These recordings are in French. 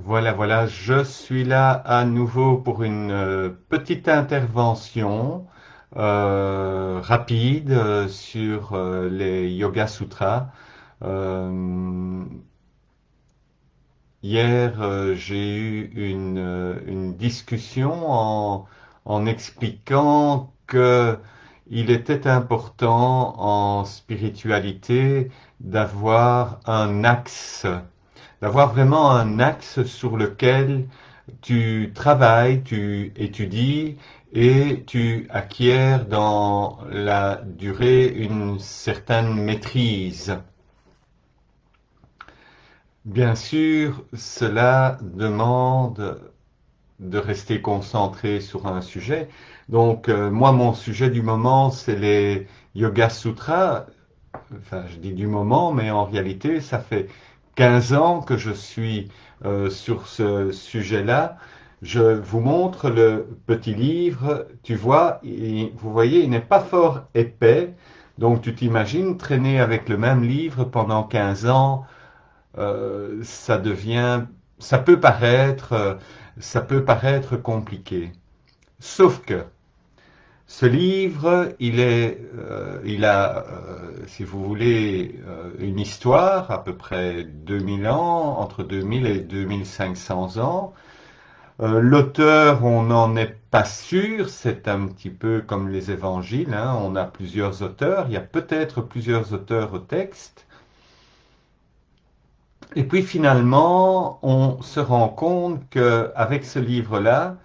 Voilà, je suis là à nouveau pour une petite intervention rapide sur les Yoga Sutras. Euh, Hier, j'ai eu une discussion en expliquant que il était important en spiritualité d'avoir un axe, d'avoir vraiment un axe sur lequel tu travailles, tu étudies et tu acquiers dans la durée une certaine maîtrise. Bien sûr, cela demande de rester concentré sur un sujet. Donc, moi, mon sujet du moment, c'est les Yoga Sutras. Enfin, je dis du moment, mais en réalité, ça fait 15 ans que je suis sur ce sujet-là. Je vous montre le petit livre. Tu vois, vous voyez, il n'est pas fort épais. Donc, tu t'imagines traîner avec le même livre pendant 15 ans, ça devient, ça peut paraître, euh, ça peut paraître compliqué. Sauf que ce livre, il a, si vous voulez, une histoire à peu près 2000 ans, entre 2000 et 2500 ans. L'auteur, on n'en est pas sûr, c'est un petit peu comme les évangiles, hein, on a plusieurs auteurs, il y a peut-être plusieurs auteurs au texte. Et puis finalement, on se rend compte qu'avec ce livre-là,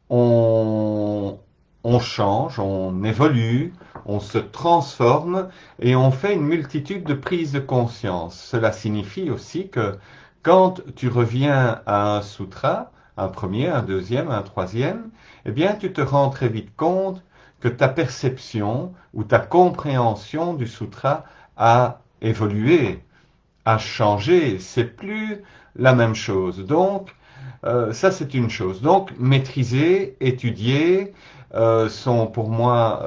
on, on change, on évolue, on se transforme et on fait une multitude de prises de conscience. Cela signifie aussi que quand tu reviens à un sutra, un premier, un deuxième, un troisième, eh bien tu te rends très vite compte que ta perception ou ta compréhension du sutra a évolué, a changé. C'est plus la même chose. Donc, ça, c'est une chose. Donc, maîtriser, étudier sont pour moi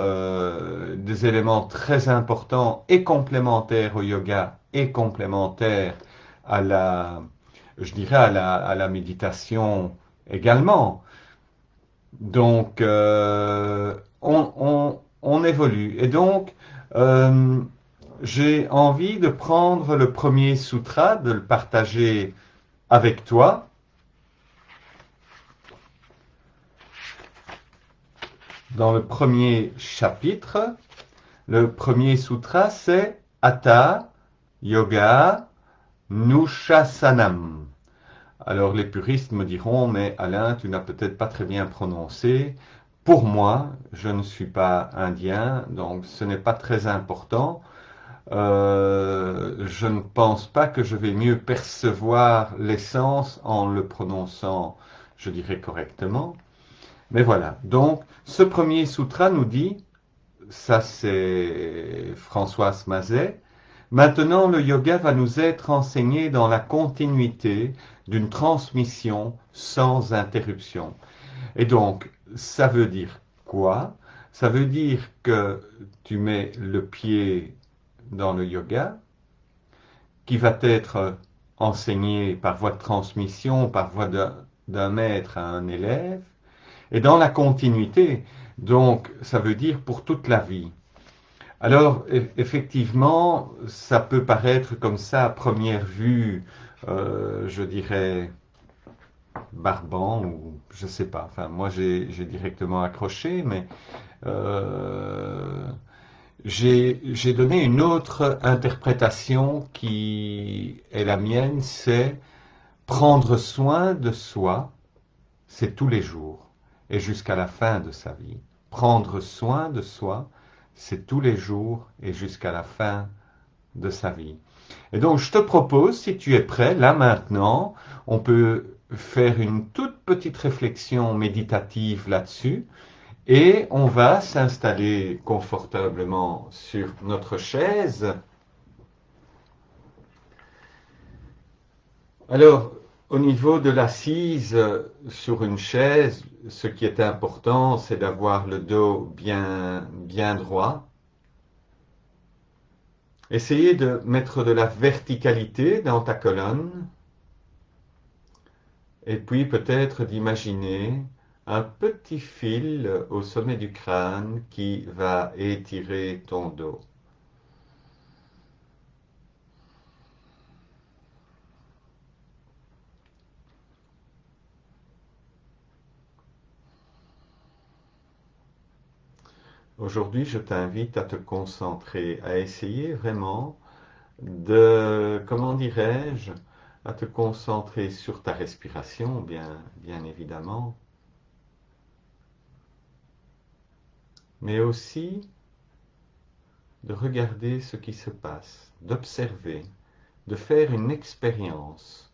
des éléments très importants et complémentaires au yoga et complémentaires à la, je dirais, à la méditation également. Donc, on évolue. Et donc, euh, j'ai envie de prendre le premier sutra, de le partager avec toi. Dans le premier chapitre, le premier sutra, c'est Hatha Yoga Nushasanam. Alors les puristes me diront, mais Alain, tu n'as peut-être pas très bien prononcé. Pour moi, je ne suis pas indien, donc ce n'est pas très important. Je ne pense pas que je vais mieux percevoir l'essence en le prononçant, je dirais correctement. Mais voilà, donc ce premier sutra nous dit, ça c'est Françoise Mazet, maintenant le yoga va nous être enseigné dans la continuité d'une transmission sans interruption. Et donc, ça veut dire quoi? Ça veut dire que tu mets le pied dans le yoga, qui va être enseigné par voie de transmission, par voie d'un maître à un élève, et dans la continuité. Donc, ça veut dire pour toute la vie. Alors, effectivement, ça peut paraître comme ça à première vue, je dirais, barbant, ou je sais pas. Enfin, moi, j'ai directement accroché, mais euh, j'ai donné une autre interprétation qui est la mienne, c'est prendre soin de soi, c'est tous les jours et jusqu'à la fin de sa vie. Prendre soin de soi, c'est tous les jours et jusqu'à la fin de sa vie. Et donc, je te propose, si tu es prêt, là maintenant, on peut faire une toute petite réflexion méditative là-dessus et on va s'installer confortablement sur notre chaise. Alors, au niveau de l'assise sur une chaise, ce qui est important, c'est d'avoir le dos bien droit. Essayez de mettre de la verticalité dans ta colonne. Et puis peut-être d'imaginer un petit fil au sommet du crâne qui va étirer ton dos. Aujourd'hui, je t'invite à te concentrer, à essayer vraiment de, comment dirais-je, à te concentrer sur ta respiration, bien évidemment, mais aussi de regarder ce qui se passe, d'observer, de faire une expérience,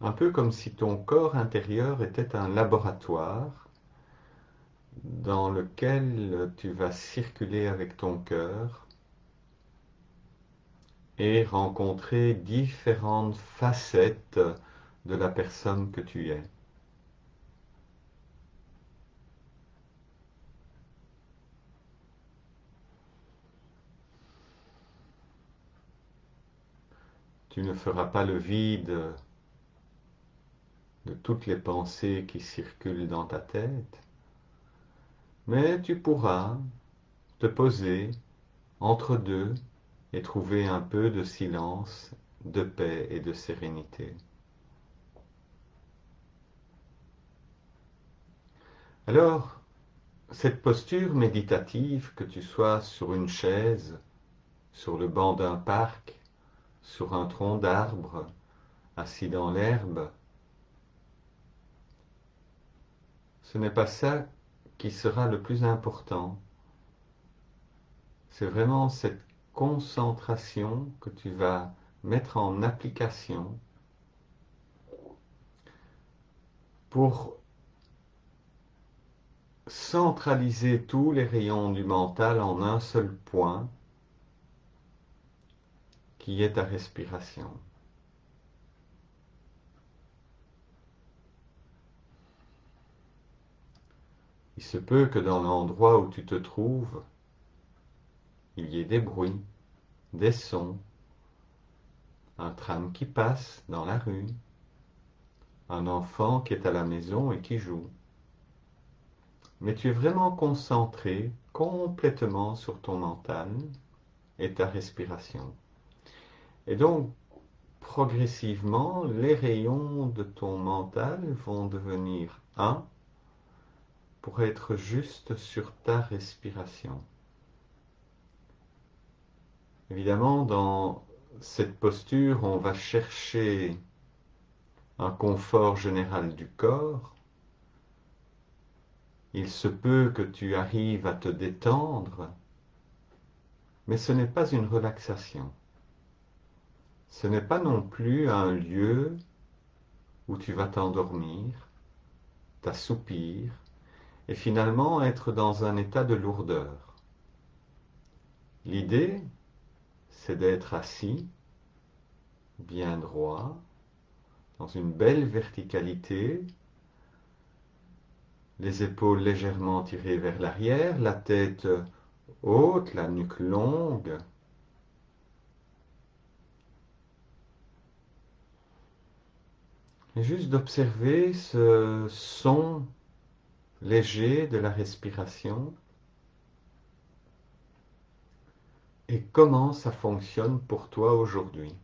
un peu comme si ton corps intérieur était un laboratoire dans lequel tu vas circuler avec ton cœur et rencontrer différentes facettes de la personne que tu es. Tu ne feras pas le vide de toutes les pensées qui circulent dans ta tête, mais tu pourras te poser entre deux et trouver un peu de silence, de paix et de sérénité. Alors, cette posture méditative, que tu sois sur une chaise, sur le banc d'un parc, sur un tronc d'arbre, assis dans l'herbe, ce n'est pas ça qui sera le plus important. C'est vraiment cette concentration que tu vas mettre en application pour centraliser tous les rayons du mental en un seul point, qui est ta respiration. Il se peut que dans l'endroit où tu te trouves, il y ait des bruits, des sons, un tram qui passe dans la rue, un enfant qui est à la maison et qui joue. Mais tu es vraiment concentré complètement sur ton mental et ta respiration. Et donc, progressivement, les rayons de ton mental vont devenir un pour être juste sur ta respiration. Évidemment, dans cette posture, on va chercher un confort général du corps. Il se peut que tu arrives à te détendre, mais ce n'est pas une relaxation. Ce n'est pas non plus un lieu où tu vas t'endormir, t'assoupir et finalement être dans un état de lourdeur. L'idée, c'est d'être assis, bien droit, dans une belle verticalité, les épaules légèrement tirées vers l'arrière, la tête haute, la nuque longue. Et juste d'observer ce son léger de la respiration et comment ça fonctionne pour toi aujourd'hui.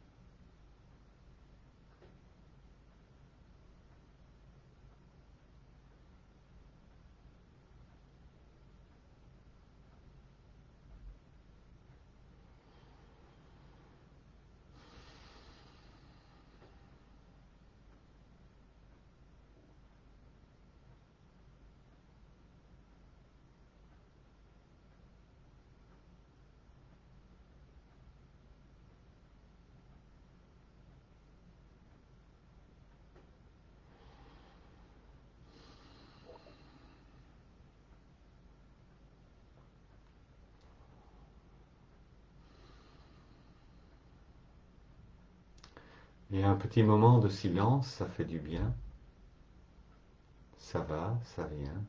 Et un petit moment de silence, ça fait du bien. Ça va, ça vient.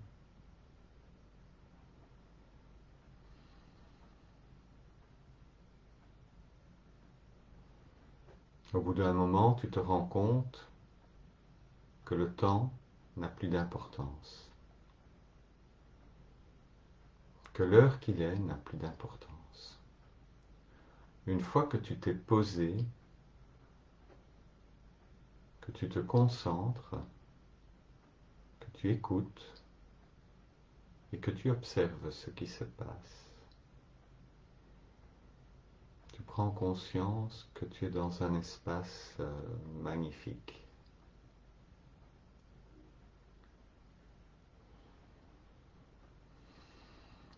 Au bout d'un moment, tu te rends compte que le temps n'a plus d'importance, que l'heure qu'il est n'a plus d'importance. Une fois que tu t'es posé, que tu te concentres, que tu écoutes et que tu observes ce qui se passe, tu prends conscience que tu es dans un espace magnifique.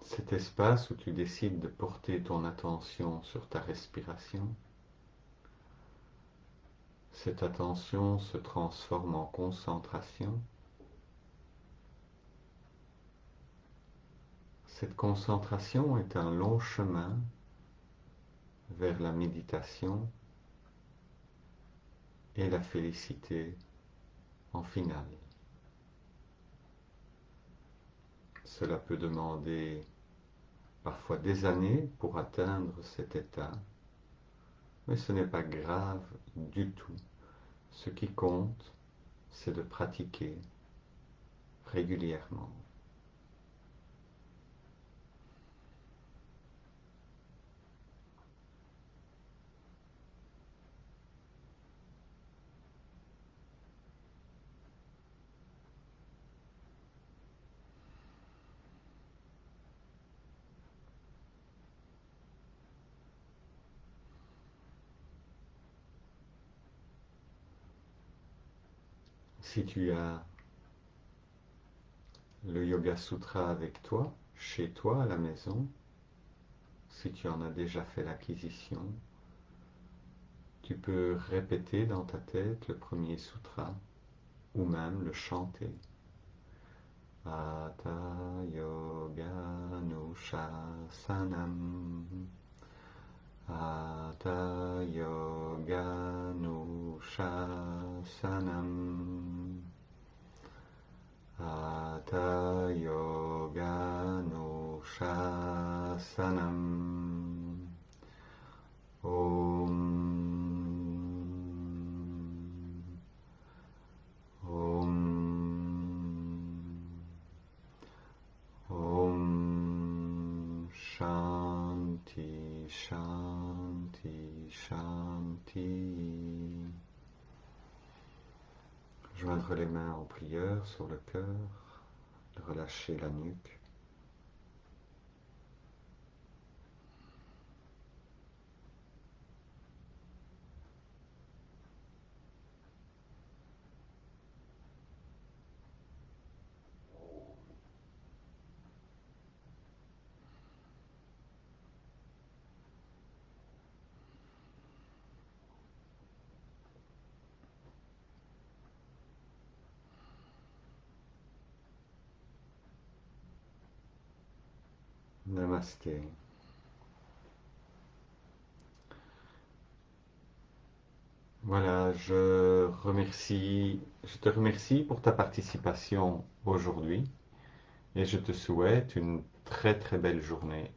Cet espace où tu décides de porter ton attention sur ta respiration, cette attention se transforme en concentration. Cette concentration est un long chemin vers la méditation et la félicité en finale. Cela peut demander parfois des années pour atteindre cet état, mais ce n'est pas grave du tout. Ce qui compte, c'est de pratiquer régulièrement. Si tu as le Yoga Sutra avec toi, chez toi à la maison, si tu en as déjà fait l'acquisition, tu peux répéter dans ta tête le premier sutra ou même le chanter. Hatha Yoga Nushasanam, Hatha Yoga Nushasanam, Hatha Yoga Nushasanam. Om. Om. Om. Shanti, Shanti, Shanti. Joindre les mains en prière sur le cœur, relâcher la nuque. Namasté. Voilà, je te remercie pour ta participation aujourd'hui et je te souhaite une très très belle journée.